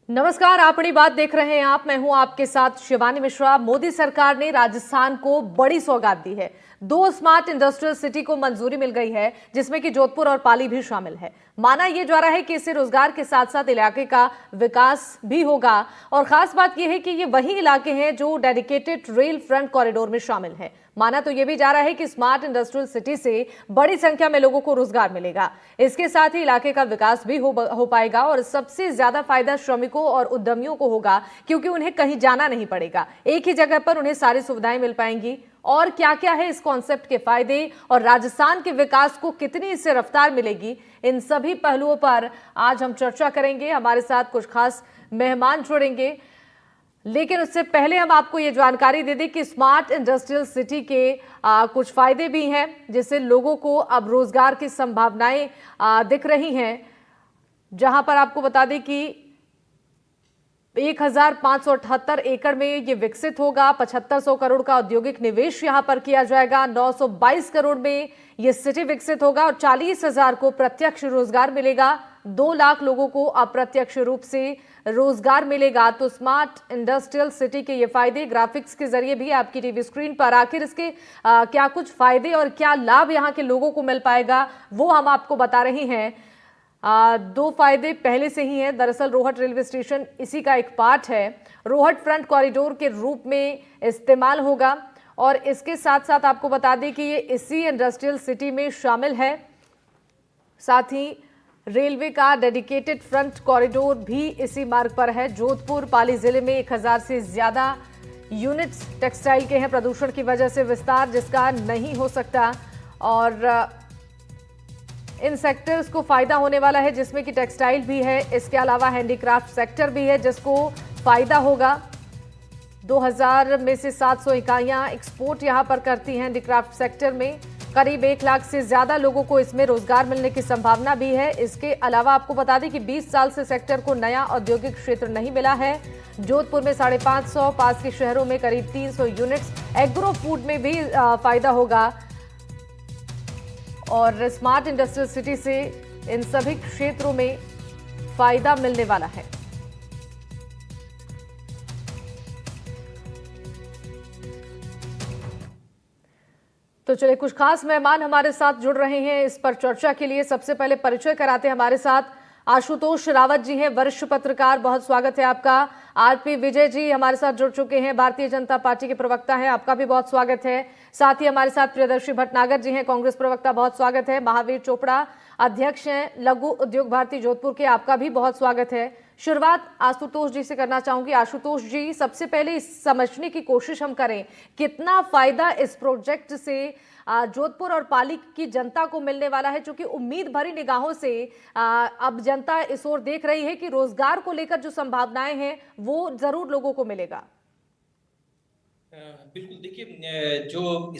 नमस्कार, अपनी बात देख रहे हैं आप। मैं हूं आपके साथ शिवानी मिश्रा। मोदी सरकार ने राजस्थान को बड़ी सौगात दी है। 2 स्मार्ट इंडस्ट्रियल सिटी को मंजूरी मिल गई है, जिसमें कि जोधपुर और पाली भी शामिल है। माना यह जा रहा है कि इससे रोजगार के साथ साथ इलाके का विकास भी होगा। और खास बात यह है कि ये वही इलाके हैं जो डेडिकेटेड रेल फ्रंट कॉरिडोर में शामिल है। माना तो यह भी जा रहा है कि स्मार्ट इंडस्ट्रियल सिटी से बड़ी संख्या में लोगों को रोजगार मिलेगा। इसके साथ ही इलाके का विकास भी हो पाएगा और सबसे ज्यादा फायदा श्रमिकों और उद्यमियों को होगा, क्योंकि उन्हें कहीं जाना नहीं पड़ेगा। एक ही जगह पर उन्हें सारी सुविधाएं मिल पाएंगी। और क्या क्या है इस कॉन्सेप्ट के फायदे और राजस्थान के विकास को कितनी इससे रफ्तार मिलेगी, इन सभी पहलुओं पर आज हम चर्चा करेंगे। हमारे साथ कुछ खास मेहमान जुड़ेंगे, लेकिन उससे पहले हम आपको ये जानकारी दे दें कि स्मार्ट इंडस्ट्रियल सिटी के कुछ फायदे भी हैं, जिससे लोगों को अब रोजगार की संभावनाएं दिख रही हैं। जहां पर आपको बता दें कि 1578 एकड़ में ये विकसित होगा। 7500 करोड़ का औद्योगिक निवेश यहां पर किया जाएगा। 922 करोड़ में ये सिटी विकसित होगा और 40,000 को प्रत्यक्ष रोजगार मिलेगा। 2 लाख लोगों को अप्रत्यक्ष रूप से रोजगार मिलेगा। तो स्मार्ट इंडस्ट्रियल सिटी के ये फायदे ग्राफिक्स के जरिए भी आपकी टीवी स्क्रीन पर, आखिर इसके क्या कुछ फायदे और क्या लाभ यहाँ के लोगों को मिल पाएगा, वो हम आपको बता रहे हैं। 2 फायदे पहले से ही हैं। दरअसल रोहट रेलवे स्टेशन इसी का एक पार्ट है। रोहट फ्रंट कॉरिडोर के रूप में इस्तेमाल होगा और इसके साथ साथ आपको बता दें कि ये इसी इंडस्ट्रियल सिटी में शामिल है। साथ ही रेलवे का डेडिकेटेड फ्रंट कॉरिडोर भी इसी मार्ग पर है। जोधपुर पाली जिले में 1000 से ज्यादा यूनिट्स टेक्सटाइल के हैं। प्रदूषण की वजह से विस्तार जिसका नहीं हो सकता और इन सेक्टर्स को फायदा होने वाला है, जिसमें कि टेक्सटाइल भी है। इसके अलावा हैंडीक्राफ्ट सेक्टर भी है, जिसको फायदा होगा। 2000 में से 700 इकाइयां एक्सपोर्ट यहां पर करती हैं हैंडीक्राफ्ट सेक्टर में। करीब 1 लाख से ज्यादा लोगों को इसमें रोजगार मिलने की संभावना भी है। इसके अलावा आपको बता दें कि 20 साल से सेक्टर को नया औद्योगिक क्षेत्र नहीं मिला है। जोधपुर में 550, पास के शहरों में करीब 300 यूनिट्स। एग्रो फूड में भी फायदा होगा और स्मार्ट इंडस्ट्रियल सिटी से इन सभी क्षेत्रों में फायदा मिलने वाला है। तो चलिए, कुछ खास मेहमान हमारे साथ जुड़ रहे हैं इस पर चर्चा के लिए। सबसे पहले परिचय कराते हैं। हमारे साथ आशुतोष रावत जी हैं, वरिष्ठ पत्रकार, बहुत स्वागत है आपका। आरपी विजय जी हमारे साथ जुड़ चुके हैं, भारतीय जनता पार्टी के प्रवक्ता हैं, आपका भी बहुत स्वागत है। साथ ही हमारे साथ प्रियदर्शी भटनागर जी हैं, कांग्रेस प्रवक्ता, बहुत स्वागत है। महावीर चोपड़ा अध्यक्ष हैं लघु उद्योग भारती जोधपुर के, आपका भी बहुत स्वागत है। शुरुआत आशुतोष जी से करना चाहूंगी। आशुतोष जी, सबसे पहले इस समझने की कोशिश हम करें, कितना फायदा इस प्रोजेक्ट से जोधपुर और पाली की जनता को मिलने वाला है, क्योंकि उम्मीद भरी निगाहों से अब जनता इस ओर देख रही है कि रोजगार को लेकर जो संभावनाएं हैं वो जरूर लोगों को मिलेगा। बिल्कुल, देखिए जो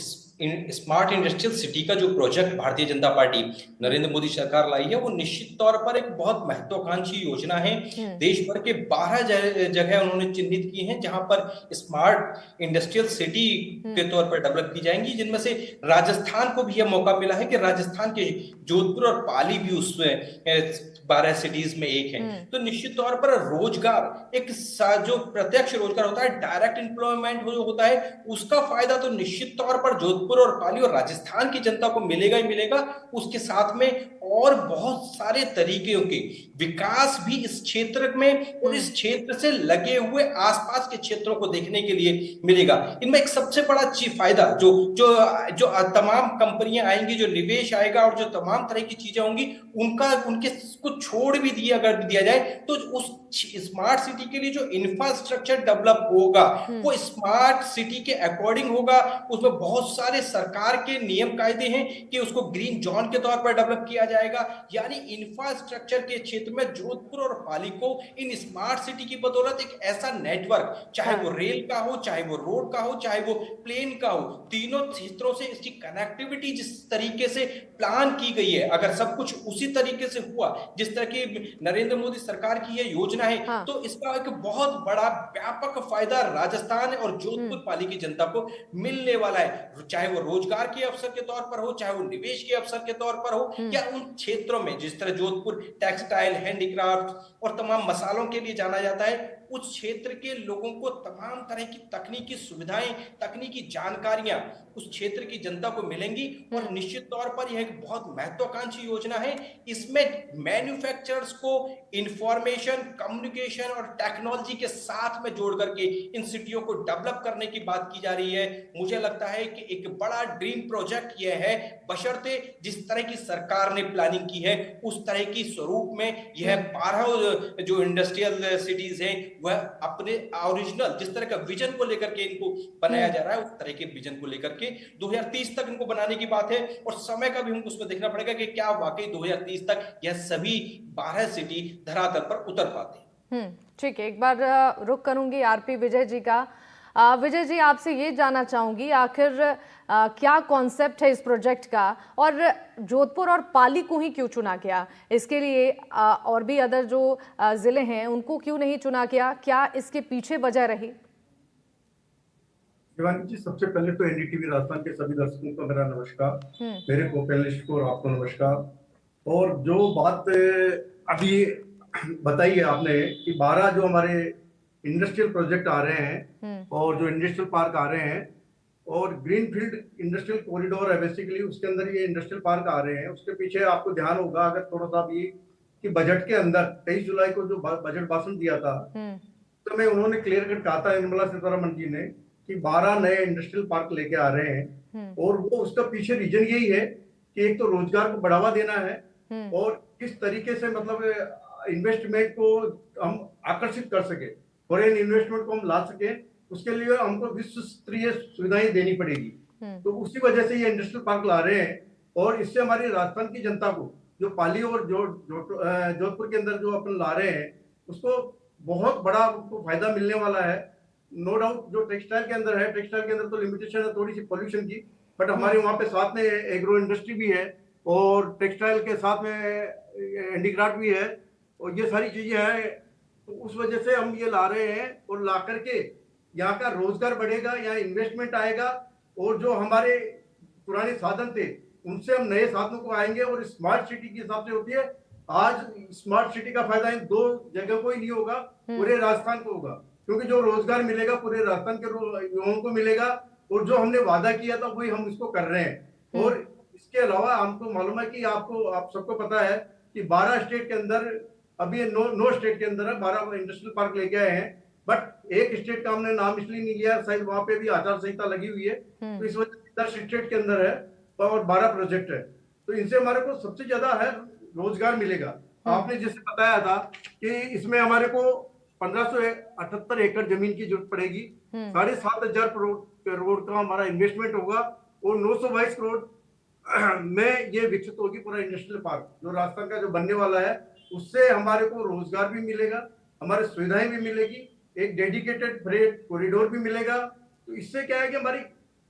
स्मार्ट इंडस्ट्रियल सिटी का जो प्रोजेक्ट भारतीय जनता पार्टी नरेंद्र मोदी सरकार लाई है, वो निश्चित तौर पर एक बहुत महत्वाकांक्षी योजना है। देश भर के 12 जगह उन्होंने चिन्हित की हैं जहां पर स्मार्ट इंडस्ट्रियल सिटी के तौर पर डेवलप की जाएंगी, जिनमें से राजस्थान को भी यह मौका मिला है कि राजस्थान के जोधपुर और पाली भी उसमें 12 सिटीज में एक है। तो निश्चित तौर पर रोजगार, एक जो प्रत्यक्ष रोजगार होता है, डायरेक्ट एम्प्लॉयमेंट जो होता है, उसका फायदा तो निश्चित तौर पर जोधपुर और पाली और राजस्थान की जनता को मिलेगा ही मिलेगा। उसके साथ में और बहुत सारे तरीके के विकास भी इस क्षेत्र में और इस क्षेत्र से लगे हुए आसपास के क्षेत्रों को देखने के लिए मिलेगा। इनमें एक सबसे बड़ा फायदा जो जो जो तमाम कंपनियां आएंगी, जो निवेश आएगा और जो तमाम तरह की चीजें होंगी, उनके कुछ छोड़ भी अगर दिया जाए तो उस स्मार्ट सिटी के लिए जो इंफ्रास्ट्रक्चर डेवलप होगा वो स्मार्ट सिटी के अकॉर्डिंग होगा। उसमें बहुत सारे सरकार के नियम कायदे हैं कि उसको ग्रीन जोन के तौर पर डेवलप किया जाएगा। यानी इंफ्रास्ट्रक्चर के क्षेत्र में जोधपुर और पाली को इन स्मार्ट सिटी की बदौलत एक ऐसा नेटवर्क, चाहे वो रेल का हो, चाहे वो रोड का हो, चाहे वो प्लेन का हो, तीनों क्षेत्रों से इसकी कनेक्टिविटी जिस तरीके से प्लान की गई है, अगर सब कुछ उसी तरीके से हुआ जिस तरह की नरेंद्र मोदी सरकार की यह योजना है, तो इसका एक बहुत बड़ा व्यापक फायदा राजस्थान और जोधपुर बिल्कुल पाली की जनता को मिलने वाला है, चाहे वो रोजगार के अवसर के तौर पर हो, चाहे वो निवेश के अवसर के तौर पर हो, या उन क्षेत्रों में जिस तरह जोधपुर टेक्सटाइल, हैंडीक्राफ्ट और तमाम मसालों के लिए जाना जाता है, उस क्षेत्र के लोगों को तमाम तरह की तकनीकी सुविधाएं, तकनीकी जानकारियां उस क्षेत्र की जनता को मिलेंगी। और निश्चित तौर पर यह एक बहुत महत्वाकांक्षी योजना है। इसमें मैन्युफैक्चरर्स को इंफॉर्मेशन, कम्युनिकेशन और टेक्नोलॉजी के साथ में जोड़ करके इन सिटियों को डेवलप करने की बात की जा रही है। मुझे लगता है कि एक बड़ा ड्रीम प्रोजेक्ट यह है, बशर्ते जिस तरह की सरकार ने प्लानिंग की है उस तरह की स्वरूप में यह 12 जो इंडस्ट्रियल सिटीज हैं वह अपने ओरिजिनल जिस तरह का विजन को लेकर के इनको बनाया जा रहा है, उस तरह के विजन को लेकर के 2030 तक इनको बनाने की बात है। और समय का भी हमको उसमें देखना पड़ेगा कि क्या वाकई 2030 तक यह सभी 12 सिटी धरातल पर उतर पाते हैं। ठीक है, एक बार रुक करूंगी आरपी विजय जी का। विजय जी, आपसे ये जानना चाहूंगी आखिर क्या कॉन्सेप्ट है इस प्रोजेक्ट का, और जोधपुर और पाली को ही क्यों चुना गया? इसके लिए और भी अदर जो जिले हैं उनको क्यों नहीं चुना गया? क्या इसके पीछे वजह रही? शिवानी जी, सबसे पहले तो एनडीटीवी राजस्थान के सभी दर्शकों को मेरा नमस्कार, मेरे को पैनलिस्ट को आपको नमस्कार। और जो बात अभी बताई है आपने कि 12 जो हमारे इंडस्ट्रियल प्रोजेक्ट आ रहे हैं और जो इंडस्ट्रियल पार्क आ रहे हैं और ग्रीनफील्ड इंडस्ट्रियल कॉरिडोर है, बेसिकली उसके अंदर ये इंडस्ट्रियल पार्क आ रहे हैं। उसके पीछे आपको ध्यान होगा अगर थोड़ा सा भी कि बजट के अंदर 23 जुलाई को जो बजट भाषण दिया था तो मैं उन्होंने क्लियर कट कहा था निर्मला सीतारमण जी ने कि 12 नए इंडस्ट्रियल पार्क लेके आ रहे हैं। और वो उसका पीछे रीजन यही है कि एक तो रोजगार को बढ़ावा देना है और किस तरीके से मतलब इन्वेस्टमेंट को हम आकर्षित कर सके, फॉरेन इन्वेस्टमेंट को हम ला सके, उसके लिए हमको विश्व स्तरीय सुविधाएं देनी पड़ेगी। तो उसी वजह से ये इंडस्ट्रियल पार्क ला रहे हैं। और इससे हमारी राजस्थान की जनता को जो पाली और जोधपुर के अंदर जो अपन ला रहे हैं उसको बहुत बड़ा उनको फायदा मिलने वाला है। नो डाउट जो टेक्सटाइल के अंदर है, टेक्सटाइल के अंदर तो लिमिटेशन है थोड़ी सी पोल्यूशन की, बट हमारे वहाँ पे साथ में एग्रो इंडस्ट्री भी है और टेक्सटाइल के साथ में हैंडीक्राफ्ट भी है और ये सारी चीजें हैं। तो उस वजह से हम ये ला रहे हैं और ला करके यहाँ का रोजगार बढ़ेगा, यहाँ इन्वेस्टमेंट आएगा और जो हमारे पुराने साधन थे उनसे हम नए साधनों को आएंगे। और स्मार्ट सिटी के हिसाब से होती है, आज स्मार्ट सिटी का फायदा इन 2 जगह को ही नहीं होगा, पूरे राजस्थान को होगा, क्योंकि जो रोजगार मिलेगा पूरे राजस्थान के युवाओं को मिलेगा और जो हमने वादा किया था वही हम इसको कर रहे हैं। और इसके अलावा हमको मालूम है कि आप सबको पता है कि 12 स्टेट के अंदर अभी 9 स्टेट के अंदर 12 इंडस्ट्रियल पार्क लेके आए हैं, बट एक स्टेट का हमने नाम इसलिए नहीं लिया, शायद वहां पे भी आचार संहिता लगी हुई है, तो इस वजह से 10 स्टेट के अंदर है और 12 प्रोजेक्ट है। तो इनसे हमारे को सबसे ज्यादा है रोजगार मिलेगा। आपने जैसे बताया था कि इसमें हमारे को 1578 एकड़ जमीन की जरूरत पड़ेगी, 7,500 करोड़ का हमारा इन्वेस्टमेंट होगा और 922 करोड़ में ये विकसित होगी पूरा इंडस्ट्रियल पार्क जो राजस्थान का जो बनने वाला है। उससे हमारे को रोजगार भी मिलेगा, हमारी सुविधाएं भी मिलेगी, एक डेडिकेटेड फ्रेट कॉरिडोर भी मिलेगा। तो इससे क्या है कि हमारी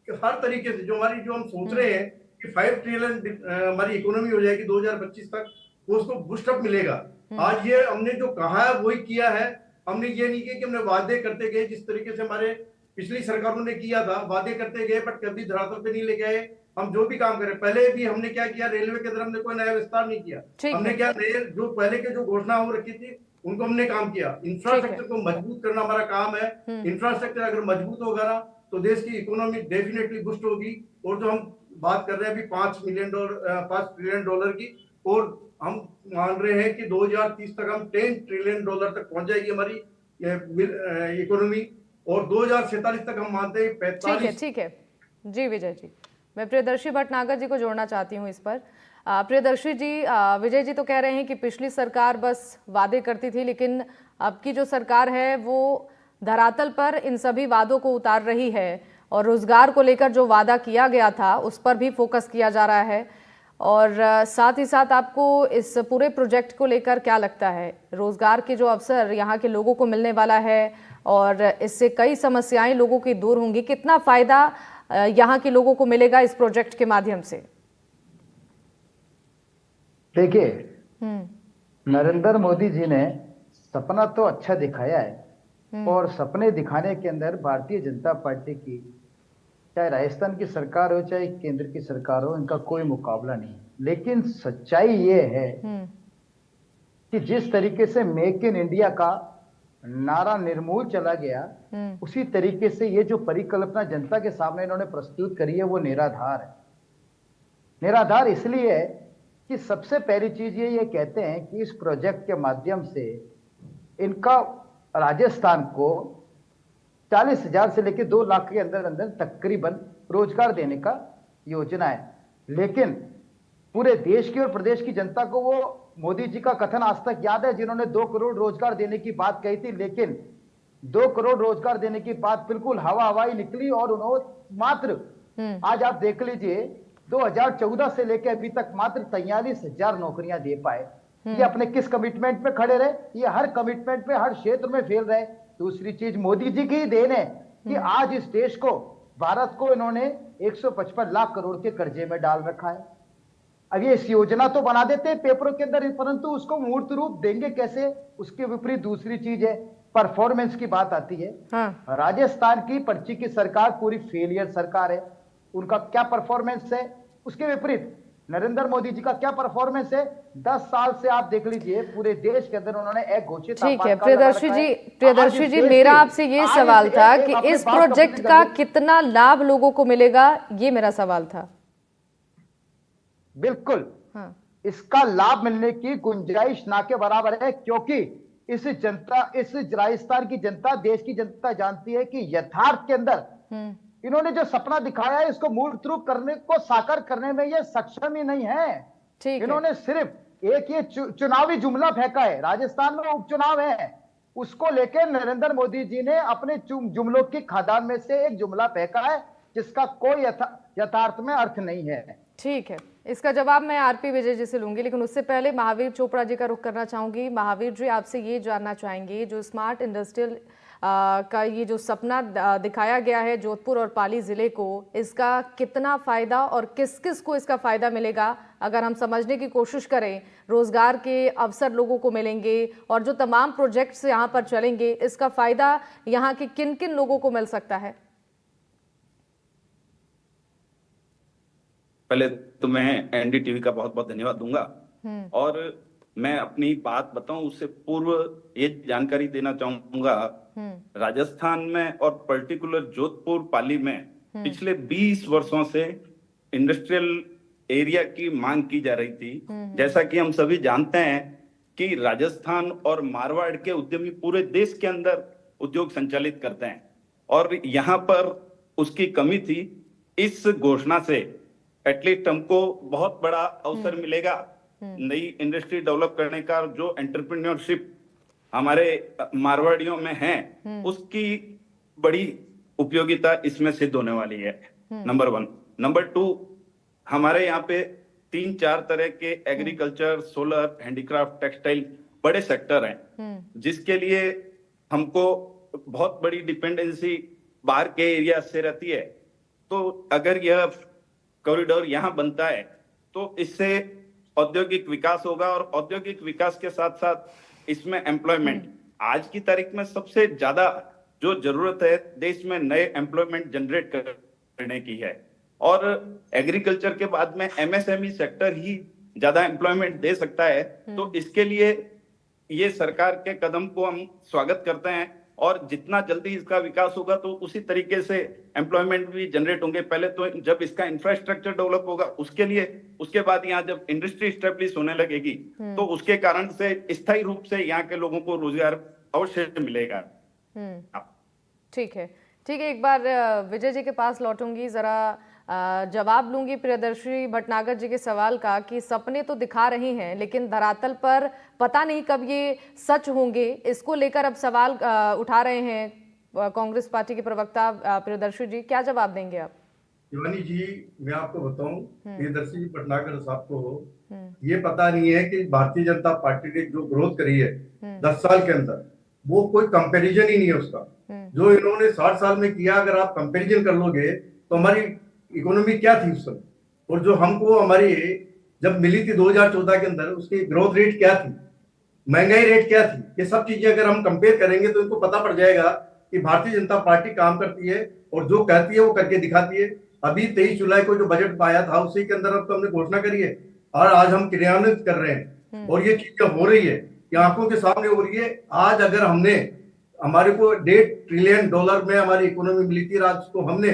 हर तरीके से जो हम सोच रहे हैं कि 5 ट्रिलियन हमारी इकोनॉमी हो जाएगी 2025 तक, वो उसको बूस्टअप मिलेगा। आज ये हमने जो कहा है वही किया है। हमने ये नहीं किया कि हमने वादे करते गए जिस तरीके से हमारे पिछली सरकारों ने किया था, वादे करते गए बट कभी धरातल पे नहीं ले गए। हम जो भी काम करें, पहले भी हमने क्या किया, रेलवे के अंदर हमने कोई नया विस्तार नहीं किया, हमने क्या नए जो पहले के जो घोषणा हो रखी थी उनको हमने काम किया। इंफ्रास्ट्रक्चर को मजबूत करना हमारा काम है। इंफ्रास्ट्रक्चर अगर मजबूत होगा ना तो देश की इकोनॉमी डेफिनेटली बूस्ट होगी। और जो हम बात कर रहे हैं अभी $5 ट्रिलियन की, और हम मान रहे हैं कि 2030 तक हम $10 ट्रिलियन तक पहुंच जाएगी हमारी इकोनॉमी, और 2047 तक हम मानते हैं 45। ठीक है जी विजय जी, मैं प्रियदर्शी भटनागर जी को जोड़ना चाहती हूँ इस पर। प्रियदर्शी जी, विजय जी तो कह रहे हैं कि पिछली सरकार बस वादे करती थी, लेकिन अब की जो सरकार है वो धरातल पर इन सभी वादों को उतार रही है और रोजगार को लेकर जो वादा किया गया था उस पर भी फोकस किया जा रहा है। और साथ ही साथ आपको इस पूरे प्रोजेक्ट को लेकर क्या लगता है, रोजगार के जो अवसर यहाँ के लोगों को मिलने वाला है और इससे कई समस्याएं लोगों की दूर होंगी, कितना फायदा यहाँ के लोगों को मिलेगा इस प्रोजेक्ट के माध्यम से? देखिए, नरेंद्र मोदी जी ने सपना तो अच्छा दिखाया है, और सपने दिखाने के अंदर भारतीय जनता पार्टी की, चाहे राजस्थान की सरकार हो चाहे केंद्र की सरकार हो, इनका कोई मुकाबला नहीं। लेकिन सच्चाई ये है कि जिस तरीके से मेक इन इंडिया का नारा निर्मूल चला गया, उसी तरीके से ये जो परिकल्पना जनता के सामने इन्होंने प्रस्तुत करी है वो निराधार है। निराधार इसलिए है कि सबसे पहली चीज ये कहते हैं कि इस प्रोजेक्ट के माध्यम से इनका राजस्थान को 40,000 से लेकर 2 लाख के अंदर अंदर तकरीबन रोजगार देने का योजना है। लेकिन पूरे देश की और प्रदेश की जनता को वो मोदी जी का कथन आज तक याद है, जिन्होंने 2 करोड़ रोजगार देने की बात कही थी। लेकिन 2 करोड़ रोजगार देने की बात बिल्कुल हवाई निकली और उन्होंने मात्र आज आप देख लीजिए 2014 से लेकर अभी तक मात्र 43,000 नौकरियां दे पाए। ये अपने किस कमिटमेंट पे खड़े रहे? ये हर कमिटमेंट पे हर क्षेत्र में फेल रहे। दूसरी चीज मोदी जी की ही देन है कि आज इस देश को, भारत को इन्होंने 155 लाख करोड़ के कर्जे में डाल रखा है। अब ये इस योजना तो बना देते हैं पेपरों के अंदर, परंतु उसको मूर्त रूप देंगे कैसे? उसके विपरीत दूसरी चीज है, परफॉर्मेंस की बात आती है। राजस्थान की पर्ची की सरकार पूरी फेलियर सरकार है। उनका क्या परफॉर्मेंस है? उसके विपरीत नरेंद्र मोदी जी का क्या परफॉर्मेंस है? 10 साल से आप देख लीजिए पूरे देश के अंदर उन्होंने एक घोषित। ठीक है प्रियदर्शी जी, मेरा आपसे ये सवाल था कि इस प्रोजेक्ट का कितना लाभ लोगों को मिलेगा, ये मेरा सवाल था। बिल्कुल इसका लाभ मिलने की गुंजाइश ना के बराबर है, क्योंकि इस राजस्थान की जनता, देश की जनता जानती है कि यथार्थ के अंदर इन्होंने जो सपना दिखाया है इसको मूर्त रूप करने को, साकार करने में ये सक्षम ही नहीं है। इन्होंने सिर्फ एक ये चुनावी जुमला फेंका है। राजस्थान में उपचुनाव है, उसको लेकर नरेंद्र मोदी जी ने अपने जुमलों की खदान में से एक जुमला फेंका है जिसका कोई यथार्थ में अर्थ नहीं है। ठीक है, इसका जवाब मैं आरपी विजय जी से लूंगी, लेकिन उससे पहले महावीर चोपड़ा जी का रुख करना चाहूंगी। महावीर जी, आपसे ये जानना चाहेंगे, जो स्मार्ट इंडस्ट्रियल का ये जो सपना दिखाया गया है जोधपुर और पाली जिले को, इसका कितना फायदा और किस किस को इसका फायदा मिलेगा? अगर हम समझने की कोशिश करें, रोजगार के अवसर लोगों को मिलेंगे और जो तमाम प्रोजेक्ट्स यहाँ पर चलेंगे, इसका फायदा यहाँ के किन किन लोगों को मिल सकता है? पहले तो मैं एनडीटीवी का बहुत बहुत धन्यवाद दूंगा, और मैं अपनी बात बताऊं उससे पूर्व ये जानकारी देना चाहूंगा, राजस्थान में और पर्टिकुलर जोधपुर पाली में पिछले 20 वर्षों से इंडस्ट्रियल एरिया की मांग की जा रही थी। जैसा कि हम सभी जानते हैं कि राजस्थान और मारवाड़ के उद्यमी पूरे देश के अंदर उद्योग संचालित करते हैं और यहाँ पर उसकी कमी थी। इस घोषणा से एटलीस्ट हमको बहुत बड़ा अवसर मिलेगा नई इंडस्ट्री डेवलप करने का। जो एंटरप्रेन्योरशिप हमारे मारवाड़ियों में है उसकी बड़ी उपयोगिता इसमें सिद्ध होने वाली है, नंबर 1। नंबर 2, हमारे यहाँ पे 3-4 तरह के एग्रीकल्चर, सोलर, हैंडीक्राफ्ट, टेक्सटाइल बड़े सेक्टर हैं, जिसके लिए हमको बहुत बड़ी डिपेंडेंसी बाहर के एरिया से रहती है। तो अगर यह कॉरिडोर यहाँ बनता है तो इससे औद्योगिक विकास होगा, और औद्योगिक विकास के साथ साथ इसमें एम्प्लॉयमेंट, आज की तारीख में सबसे ज्यादा जो जरूरत है देश में नए एम्प्लॉयमेंट जनरेट करने की है, और एग्रीकल्चर के बाद में एमएसएमई सेक्टर ही ज्यादा एम्प्लॉयमेंट दे सकता है। तो इसके लिए ये सरकार के कदम को हम स्वागत करते हैं, और जितना जल्दी इसका विकास होगा तो उसी तरीके से एम्प्लॉयमेंट भी जनरेट होंगे। पहले तो जब इसका इंफ्रास्ट्रक्चर डेवलप होगा उसके लिए, उसके बाद यहाँ जब इंडस्ट्री स्टेब्लिश होने लगेगी तो उसके कारण से स्थायी रूप से यहाँ के लोगों को रोजगार अवश्य मिलेगा। ठीक है, एक बार विजय जी के पास लौटूंगी, जरा जवाब लूंगी प्रियदर्शी भटनागर जी के सवाल का कि सपने तो दिखा रहे हैं लेकिन धरातल पर पता नहीं कब ये सच होंगे। इसको लेकर अब सवाल उठा रहे हैं कांग्रेस पार्टी के प्रवक्ता प्रियदर्शी जी, क्या जवाब देंगे आप? शिवानी जी, मैं आपको बताऊं, प्रियदर्शी भटनागर साहब को ये पता नहीं है कि भारतीय जनता पार्टी ने जो ग्रोथ करी है 10 साल के अंदर, वो कोई कंपैरिजन ही नहीं है उसका। जो इन्होंने 60 साल में किया, अगर आप कंपैरिजन कर लोगे तो हमारी इकोनॉमी क्या थी उस समय, और जो हमको हमारी जब मिली थी 2014 के अंदर, उसकी ग्रोथ रेट क्या थी। महंगाई रेट क्या थी, ये सब चीजें अगर हम कंपेयर करेंगे तो इनको पता पड़ जाएगा कि भारतीय जनता पार्टी काम करती है और जो कहती है वो करके दिखाती है। अभी 23 जुलाई को जो बजट आया था उसी के अंदर अब तो हमने घोषणा करी है और आज हम क्रियान्वित कर रहे हैं और ये चीजें हो रही है, ये आंखों के सामने हो रही है। आज अगर हमने हमारे को $1.5 ट्रिलियन में हमारी इकोनॉमी मिली थी, आज को हमने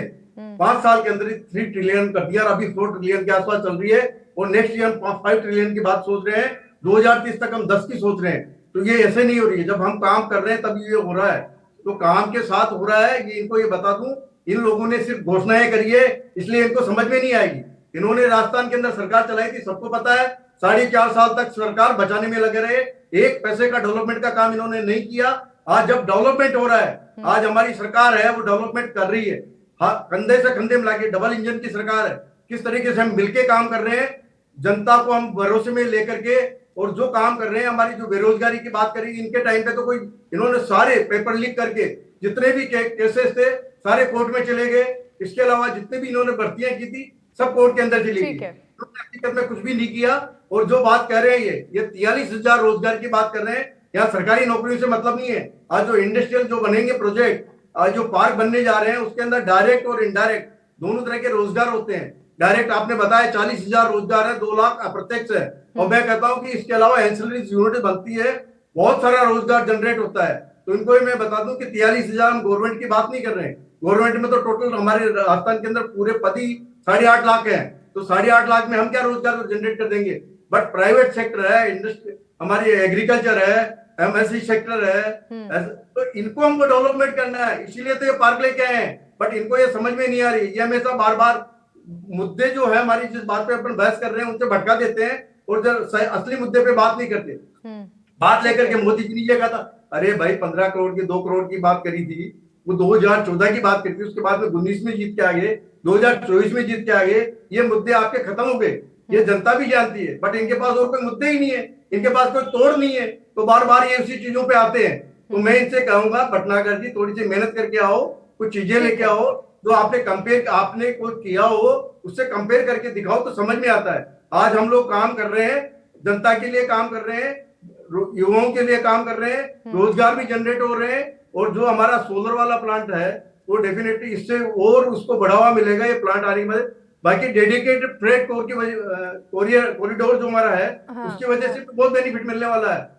5 साल के अंदर 3 ट्रिलियन कर दिया और अभी 4 ट्रिलियन के आसपास चल रही है और नेक्स्ट ईयर 5 ट्रिलियन की बात सोच रहे हैं। 2030 तक हम 10 की सोच रहे हैं। तो ये ऐसे नहीं हो रही है, जब हम काम कर रहे हैं तब ये हो रहा है, तो काम के साथ हो रहा है। ये इनको ये बता दूं, इन लोगों ने सिर्फ घोषणाएं करी है इसलिए इनको समझ में नहीं आएगी। इन्होंने राजस्थान के अंदर सरकार चलाई थी, सबको पता है। 4.5 साल तक सरकार बचाने में लगे रहे, एक पैसे का डेवलपमेंट का काम इन्होंने नहीं किया। आज जब डेवलपमेंट हो रहा है, आज हमारी सरकार है वो डेवलपमेंट कर रही है, हाँ, कंधे से कंधे मिला के डबल इंजन की सरकार है। किस तरीके से हम मिलके काम कर रहे हैं, जनता को हम भरोसे में लेकर के, और जो काम कर रहे हैं, हमारी जो बेरोजगारी की बात करें, इनके टाइम पे तो कोई, इन्होंने सारे पेपर लीक करके जितने भी केसेस थे सारे कोर्ट में चले गए। इसके अलावा जितने भी इन्होंने भर्तियां की थी सब कोर्ट के अंदर चली गई, हकीकत में कुछ भी नहीं किया। और जो बात कह रहे हैं ये 43,000 रोजगार की बात कर रहे हैं। यहाँ सरकारी नौकरियों से मतलब नहीं है। आज जो इंडस्ट्रियल जो बनेंगे प्रोजेक्ट, आज जो पार्क बनने जा रहे हैं उसके अंदर डायरेक्ट और इनडायरेक्ट दोनों तरह के रोजगार होते हैं। डायरेक्ट आपने बताया 40,000 रोजगार है, 2 लाख अप्रत्यक्ष है, और मैं कहता हूं कि इसके अलावा एंसिलरी यूनिट बनती है, बहुत सारा रोजगार जनरेट होता है। तो इनको मैं बता दूं कि 43,000 हम गवर्नमेंट की बात नहीं कर रहे हैं। गवर्नमेंट में तो टोटल हमारे राजस्थान के अंदर पूरे पद ही 8.5 लाख है, तो 8.5 लाख में हम क्या रोजगार जनरेट कर देंगे। बट प्राइवेट सेक्टर है, इंडस्ट्री, हमारी एग्रीकल्चर है, एमएससी सेक्टर है, तो इनको हमको डेवलपमेंट करना है, इसीलिए तो ये पार्क लेके आए हैं। बट इनको ये समझ में नहीं आ रही, ये हमेशा बार बार मुद्दे जो है हमारी जिस बात पे अपन बहस कर रहे हैं उनसे भटका देते हैं और जब असली मुद्दे पे बात नहीं करते। बात लेकर के मोदी जी ने ये कहा था, अरे भाई 15 करोड़ की 2 करोड़ की बात करी थी, वो 2014 की बात करी थी, उसके बाद में 19 में जीत के आ गए, 2024 में जीत के आ गए। ये मुद्दे आपके खत्म हो गए, ये जनता भी जानती है। बट इनके पास और कोई मुद्दे ही नहीं है, इनके पास कोई तोड़ नहीं है, तो बार बार ये उसी चीजों पे आते हैं। तो मैं इनसे कहूंगा, भटनागर जी थोड़ी सी मेहनत करके आओ, कुछ चीजें लेके आओ जो आपने कुछ किया हो, उससे कंपेयर करके दिखाओ तो समझ में आता है। आज हम लोग काम कर रहे हैं, जनता के लिए काम कर रहे हैं, युवाओं के लिए काम कर रहे हैं, रोजगार भी जनरेट हो रहे हैं। और जो हमारा सोलर वाला प्लांट है वो डेफिनेटली इससे और उसको बढ़ावा मिलेगा, ये प्लांट आने के बाद। बाकी डेडिकेटेड फ्रेट कोर की वजह कॉरिडोर जो हमारा है, उसकी वजह से बहुत बेनिफिट मिलने वाला है।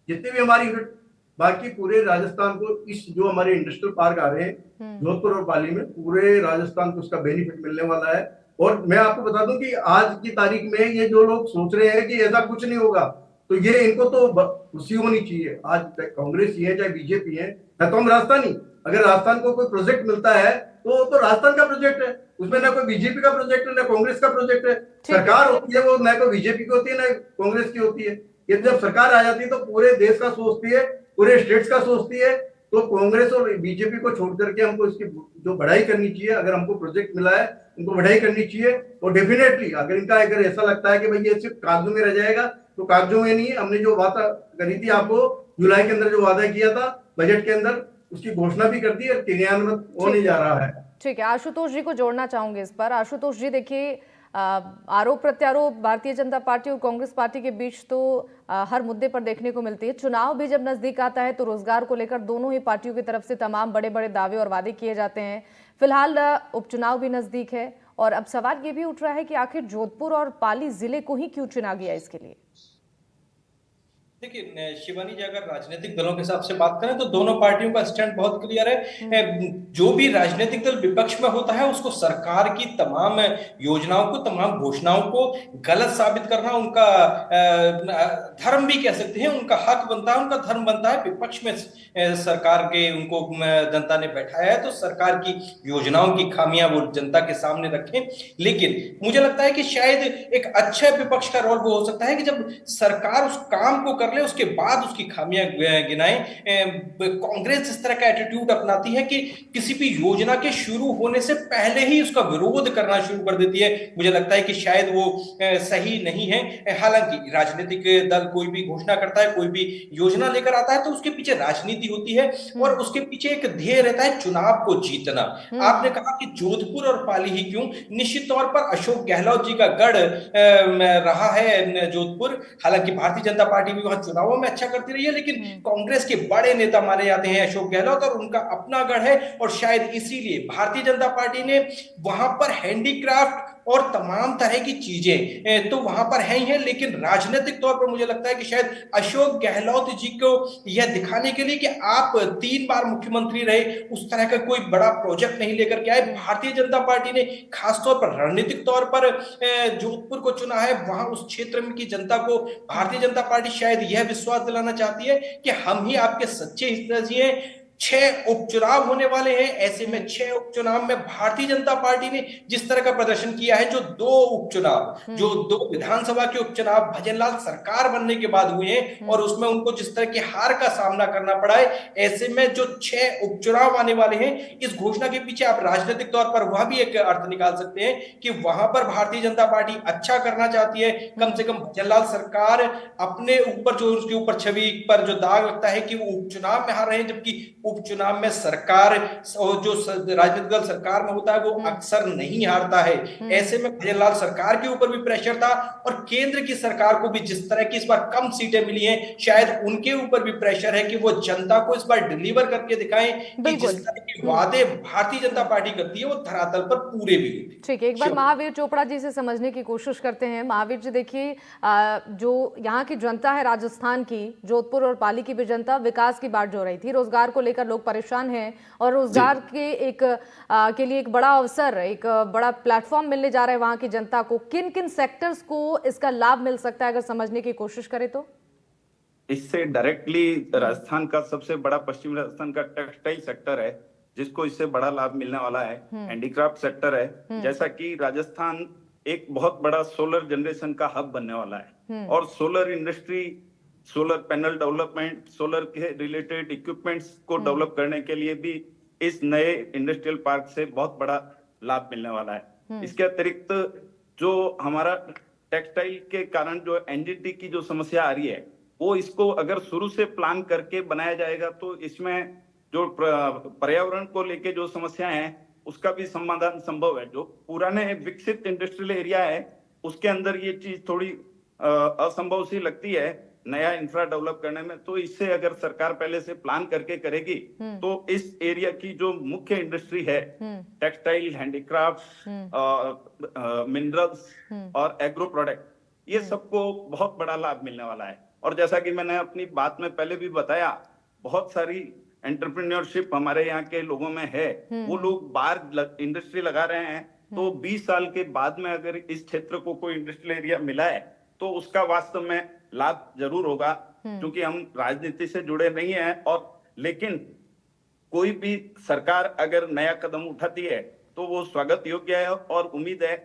जितने भी हमारी यूनिट, बाकी पूरे राजस्थान को इस जो हमारे इंडस्ट्रियल पार्क आ रहे हैं जोधपुर और पाली में, पूरे राजस्थान को उसका बेनिफिट मिलने वाला है। और मैं आपको बता दूं कि आज की तारीख में ये जो लोग सोच रहे हैं कि ऐसा कुछ नहीं होगा, तो ये इनको तो खुशी होनी चाहिए। आज कांग्रेस ही है चाहे बीजेपी है तो हम राजस्थानी, अगर राजस्थान को कोई प्रोजेक्ट मिलता है तो राजस्थान का प्रोजेक्ट है, उसमें ना कोई बीजेपी का प्रोजेक्ट है ना कांग्रेस का प्रोजेक्ट है। सरकार होती है वो ना कोई बीजेपी की होती है ना कांग्रेस की होती है। ये जब सरकार आ जाती है तो पूरे देश का सोचती है, पूरे स्टेट्स का सोचती है। तो कांग्रेस और बीजेपी को छोड़ करके हमको इसकी जो बढ़ाई करनी चाहिए। अगर हमको प्रोजेक्ट मिला है उनको बढ़ाई करनी चाहिए। और डेफिनेटली अगर ऐसा लगता है कि भाई ये सिर्फ कागजों में रह जाएगा, तो कागजों में नहीं, हमने जो वादा करी थी आपको जुलाई के अंदर, जो वादा किया था बजट के अंदर, उसकी घोषणा भी कर दी और क्रियान्वित होने जा रहा है। ठीक है, आशुतोष जी को जोड़ना चाहूंगे इस पर। आशुतोष जी देखिए, आरोप प्रत्यारोप भारतीय जनता पार्टी और कांग्रेस पार्टी के बीच तो हर मुद्दे पर देखने को मिलती है। चुनाव भी जब नजदीक आता है तो रोजगार को लेकर दोनों ही पार्टियों की तरफ से तमाम बड़े बड़े दावे और वादे किए जाते हैं। फिलहाल उपचुनाव भी नजदीक है और अब सवाल ये भी उठ रहा है कि आखिर जोधपुर और पाली जिले को ही क्यों चुना गया इसके लिए। देखिए शिवानी जी, अगर राजनीतिक दलों के हिसाब से बात करें तो दोनों पार्टियों का स्टैंड बहुत क्लियर है। जो भी राजनीतिक दल विपक्ष में होता है उसको सरकार की तमाम योजनाओं को, तमाम घोषणाओं को गलत साबित करना उनका धर्म भी कह सकते हैं, उनका हक बनता है, उनका धर्म बनता है। विपक्ष में सरकार के उनको जनता ने बैठाया है तो सरकार की योजनाओं की खामियां वो जनता के सामने रखें। लेकिन मुझे लगता है कि शायद एक अच्छा विपक्ष का रोल वो हो सकता है कि जब सरकार उस काम को कर ले उसके बाद उसकी खामियां गिनाएं। कांग्रेस इस तरह का एटीट्यूड अपनाती है कि किसी भी योजना के शुरू होने से पहले ही उसका विरोध करना शुरू कर देती है। मुझे लगता है कि शायद वो सही नहीं है। हालांकि राजनीतिक दल कोई भी घोषणा करता है, कोई भी योजना लेकर आता है तो उसके पीछे राजनीति होती है और उसके पीछे एक ध्येय रहता है, चुनाव को जीतना। आपने कहा कि जोधपुर और पाली ही क्यों, निश्चित तौर पर अशोक गहलोत जी का गढ़ रहा है जोधपुर। हालांकि भारतीय जनता पार्टी भी वहां चुनावों में अच्छा करती रही है, लेकिन कांग्रेस के बड़े नेता माने जाते हैं अशोक गहलोत, और उनका अपना गढ़ है, और शायद इसीलिए भारतीय जनता पार्टी ने वहां पर हैंडीक्राफ्ट और तमाम तरह की चीजें तो वहां पर है ही है, लेकिन राजनीतिक तौर पर मुझे लगता है कि शायद अशोक गहलोत जी को यह दिखाने के लिए कि आप 3 बार मुख्यमंत्री रहे, उस तरह का कोई बड़ा प्रोजेक्ट नहीं लेकर के आए। भारतीय जनता पार्टी ने खासतौर पर रणनीतिक तौर पर जोधपुर को चुना है। वहां उस क्षेत्र में की जनता को भारतीय जनता पार्टी शायद यह विश्वास दिलाना चाहती है कि हम ही आपके सच्चे हितैषी हैं। 6 उपचुनाव होने वाले हैं, ऐसे में 6 उपचुनाव में भारतीय जनता पार्टी ने जिस तरह का प्रदर्शन किया है, जो 2 विधानसभा के उपचुनाव भजनलाल सरकार बनने के बाद हुए हैं और उसमें उनको जिस तरह की हार का सामना करना पड़ा है, ऐसे में जो 6 उपचुनाव आने वाले हैं, इस घोषणा के पीछे आप राजनीतिक तौर पर वह भी एक अर्थ निकाल सकते हैं कि वहां पर भारतीय जनता पार्टी अच्छा करना चाहती है। कम से कम भजनलाल सरकार अपने ऊपर जो उसके ऊपर छवि पर जो दाग लगता है कि वो उपचुनाव में हार रहे हैं, जबकि उपचुनाव में सरकार जो राजनीतिक दल सरकार में होता है वो अक्सर नहीं हारता है। ऐसे में भजनलाल सरकार के ऊपर भी प्रेशर था, और केंद्र की सरकार को भी जिस तरह की इस बार कम सीटें मिली हैं, शायद उनके ऊपर भी प्रेशर है कि वो जनता को इस बार डिलीवर करके दिखाएं कि जिस तरह के वादे भारतीय जनता पार्टी करती है वो धरातल पर पूरे भी होते हैं। ठीक है, एक बार महावीर चोपड़ा जी से समझने की कोशिश करते हैं। महावीर जी देखिए, जो यहाँ की जनता है राजस्थान की, जोधपुर और पाली की भी जनता विकास की बात जो रही थी, रोजगार को लेकर लोग परेशान हैं, और रोजगार के के लिए एक बड़ा अवसर, एक बड़ा प्लेटफॉर्म मिलने जा रहा है वहां की जनता को। किन किन सेक्टर्स को इसका लाभ मिल सकता है, अगर समझने की कोशिश करें तो? इससे डायरेक्टली राजस्थान का सबसे बड़ा, पश्चिमी राजस्थान का टेक्सटाइल सेक्टर है जिसको इससे बड़ा लाभ मिलने वाला है। हैंडीक्राफ्ट सेक्टर है, जैसा कि राजस्थान एक बहुत बड़ा सोलर जनरेशन का हब बनने वाला है, और solar industry, solar panel development, solar के रिलेटेड इक्विपमेंट्स को डेवलप करने के लिए भी इस नए इंडस्ट्रियल पार्क से बहुत बड़ा लाभ मिलने वाला है। इसके अतिरिक्त जो हमारा टेक्सटाइल के कारण जो एनजीटी की जो समस्या आ रही है, वो इसको अगर शुरू से प्लान करके बनाया जाएगा तो इसमें जो पर्यावरण को लेके जो समस्याएं हैं उसका भी समाधान संभव है। जो पुराने विकसित इंडस्ट्रियल एरिया है उसके अंदर ये चीज थोड़ी असंभव सी लगती है नया इंफ्रा डेवलप करने में। तो इससे अगर सरकार पहले से प्लान करके करेगी तो इस एरिया की जो मुख्य इंडस्ट्री है, टेक्सटाइल, हैंडीक्राफ्ट, मिनरल्स और एग्रो प्रोडक्ट, ये सबको बहुत बड़ा लाभ मिलने वाला है। और जैसा कि मैंने अपनी बात में पहले भी बताया, बहुत सारी एंटरप्रेन्योरशिप हमारे यहाँ के लोगों में है। वो लोग बाहर इंडस्ट्री लगा रहे हैं, तो 20 साल के बाद में अगर इस क्षेत्र को कोई इंडस्ट्रियल एरिया मिला है तो उसका वास्तव में लाभ जरूर होगा, क्योंकि हम राजनीति से जुड़े नहीं हैं। और लेकिन कोई भी सरकार अगर नया कदम उठाती है तो वो स्वागत योग्य है, और उम्मीद है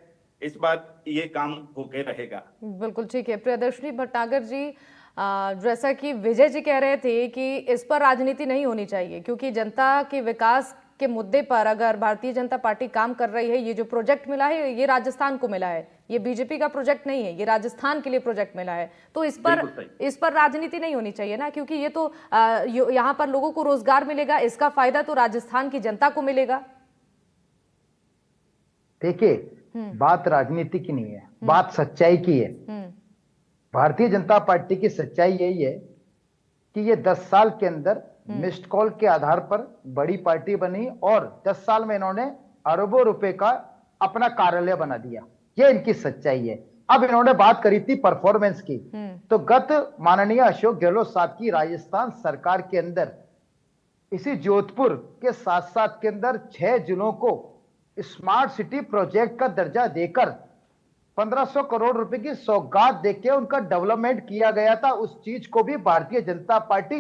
इस बार ये काम होके रहेगा। बिल्कुल ठीक है। प्रियदर्शनी भटनागर जी, जैसा कि विजय जी कह रहे थे कि इस पर राजनीति नहीं होनी चाहिए, क्योंकि जनता के विकास के मुद्दे पर अगर भारतीय जनता पार्टी काम कर रही है, ये जो प्रोजेक्ट मिला है ये राजस्थान को मिला है, ये बीजेपी का प्रोजेक्ट नहीं है, ये राजस्थान के लिए प्रोजेक्ट मिला है, तो इस पर राजनीति नहीं होनी चाहिए ना, क्योंकि ये तो यहाँ पर लोगों को रोजगार मिलेगा, इसका फायदा तो राजस्थान की जनता को मिलेगा। देखिए, बात राजनीति की नहीं है, बात सच्चाई की है। भारतीय जनता पार्टी की सच्चाई यही है कि ये 10 साल के अंदर मिस्ड कॉल के आधार पर बड़ी पार्टी बनी, और 10 साल में इन्होंने अरबों रुपए का अपना कार्यालय बना दिया। ये इनकी सच्चाई है। अब इन्होंने बात करी थी परफॉर्मेंस की, तो गत माननीय अशोक गहलोत साहब की राजस्थान सरकार के अंदर इसी जोधपुर के साथ साथ के अंदर 6 जिलों को स्मार्ट सिटी प्रोजेक्ट का दर्जा देकर 1500 करोड़ रुपए की सौगात देके उनका डेवलपमेंट किया गया था। उस चीज को भी भारतीय जनता पार्टी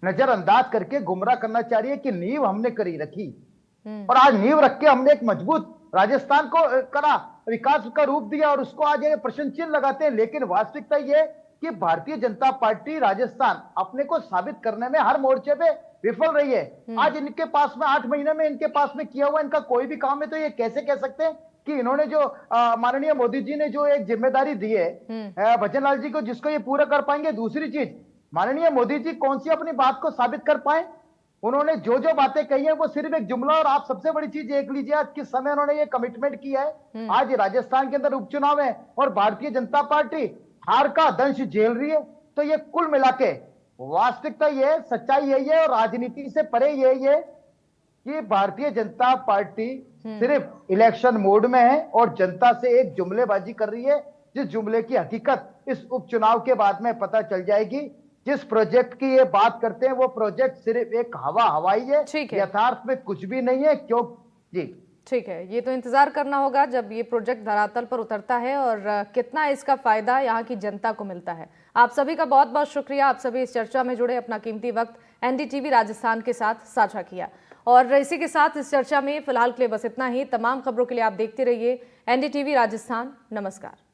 नजरअंदाज करके गुमराह करना चाह रही है कि नींव हमने करी रखी, और आज नींव रख के हमने एक मजबूत राजस्थान को करा, विकास का रूप दिया, और उसको आज ये प्रश्न चिन्ह लगाते हैं। लेकिन वास्तविकता ये कि भारतीय जनता पार्टी राजस्थान अपने को साबित करने में हर मोर्चे पे विफल रही है। आज इनके पास में 8 महीने में इनके पास में किया हुआ इनका कोई भी काम है, तो ये कैसे कह सकते हैं कि इन्होंने जो माननीय मोदी जी ने जो एक जिम्मेदारी दी है भजनलाल जी को, जिसको ये पूरा कर पाएंगे। दूसरी चीज, माननीय मोदी जी कौन सी अपनी बात को साबित कर पाए? उन्होंने जो जो बातें कही है वो सिर्फ एक जुमला। और आप सबसे बड़ी चीज देख लीजिए, आज किस समय उन्होंने ये कमिटमेंट किया है। आज राजस्थान के अंदर उपचुनाव है और भारतीय जनता पार्टी हार का दंश झेल रही है, तो ये कुल मिला के वास्तविकता ये, सच्चाई यही है और राजनीति से परे यही है कि भारतीय जनता पार्टी सिर्फ इलेक्शन मोड में है और जनता से एक जुमलेबाजी कर रही है, जिस जुमले की हकीकत इस उपचुनाव के बाद में पता चल जाएगी। जिस प्रोजेक्ट की ये बात करते हैं वो प्रोजेक्ट सिर्फ एक हवाई है, ठीक है। यथार्थ में कुछ भी नहीं है। क्यों जी, ठीक है, ये तो इंतजार करना होगा जब ये प्रोजेक्ट धरातल पर उतरता है और कितना इसका फायदा यहाँ की जनता को मिलता है। आप सभी का बहुत बहुत शुक्रिया, आप सभी इस चर्चा में जुड़े, अपना कीमती वक्त एनडीटीवी राजस्थान के साथ साझा किया। और इसी के साथ इस चर्चा में फिलहाल के लिए बस इतना ही। तमाम खबरों के लिए आप देखते रहिए एनडीटीवी राजस्थान। नमस्कार।